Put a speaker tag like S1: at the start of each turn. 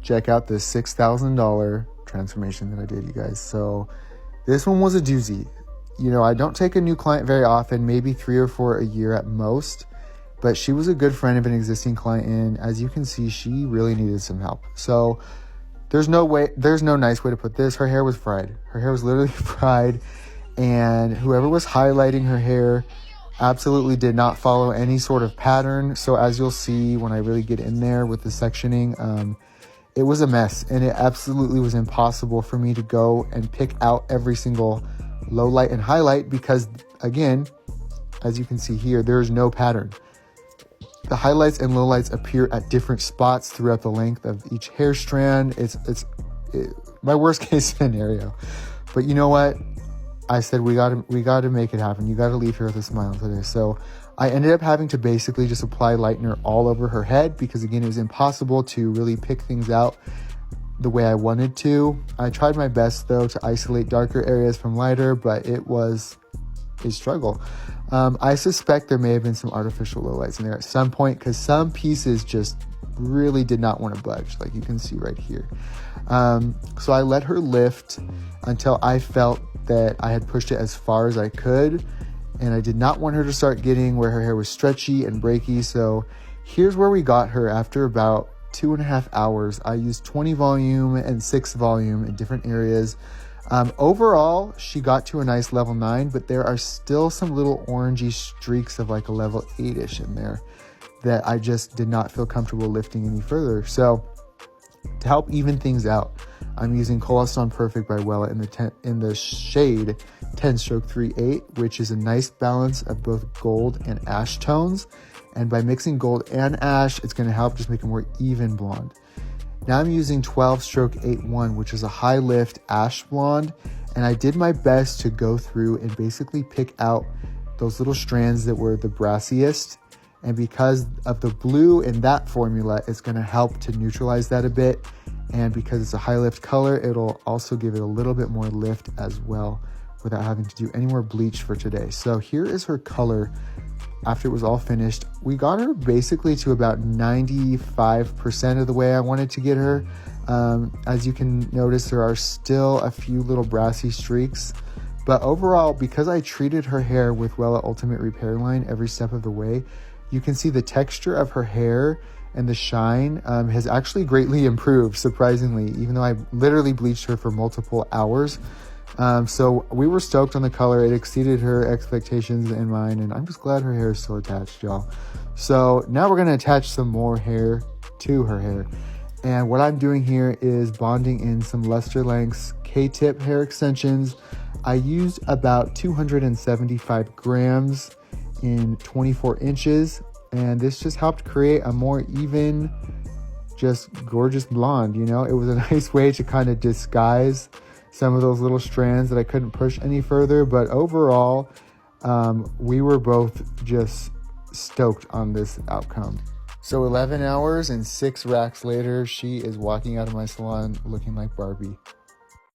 S1: check out this $6,000 transformation that I did, you guys. So this one was a doozy. You know, I don't take a new client very often, maybe 3 or 4 a year at most, but she was a good friend of an existing client, and as you can see, she really needed some help. So there's no nice way to put this. Her hair was fried. Her hair was literally fried, and whoever was highlighting her hair absolutely did not follow any sort of pattern. So as you'll see when I really get in there with the sectioning, it was a mess, and it absolutely was impossible for me to go and pick out every single low light and highlight because, again, as you can see here, there is no pattern. The highlights and lowlights appear at different spots throughout the length of each hair strand. It's my worst case scenario. But you know what? I said we got to make it happen. You got to leave here with a smile today. So I ended up having to basically just apply lightener all over her head because, again, it was impossible to really pick things out the way I wanted to. I tried my best, though, to isolate darker areas from lighter, but it was a struggle. I suspect there may have been some artificial lowlights in there at some point because some pieces just really did not want to budge, like you can see right here. So I let her lift until I felt that I had pushed it as far as I could, and I did not want her to start getting where her hair was stretchy and breaky. So here's where we got her after about 2.5 hours. I used 20 volume and 6 volume in different areas. Overall, she got to a nice level 9, but there are still some little orangey streaks of like a level 8-ish in there that I just did not feel comfortable lifting any further. So to help even things out, I'm using Colostone Perfect by Wella in the shade 10 stroke 3/8, which is a nice balance of both gold and ash tones. And by mixing gold and ash, it's going to help just make a more even blonde. Now I'm using 12 stroke 8/1, which is a high lift ash blonde. And I did my best to go through and basically pick out those little strands that were the brassiest. And because of the blue in that formula, it's going to help to neutralize that a bit. And because it's a high lift color, it'll also give it a little bit more lift as well without having to do any more bleach for today. So here is her color after it was all finished. We got her basically to about 95% of the way I wanted to get her. As you can notice, there are still a few little brassy streaks. But overall, because I treated her hair with Wella Ultimate Repair Line every step of the way, you can see the texture of her hair and the shine has actually greatly improved, surprisingly, even though I literally bleached her for multiple hours. So we were stoked on the color. It exceeded her expectations and mine, and I'm just glad her hair is still attached, y'all. So now we're going to attach some more hair to her hair. And what I'm doing here is bonding in some Luster Lengths K-tip hair extensions. I used about 275 grams in 24 inches. And this just helped create a more even, just gorgeous blonde, you know? It was a nice way to kind of disguise some of those little strands that I couldn't push any further. But overall, we were both just stoked on this outcome. So 11 hours and 6 racks later, she is walking out of my salon looking like Barbie.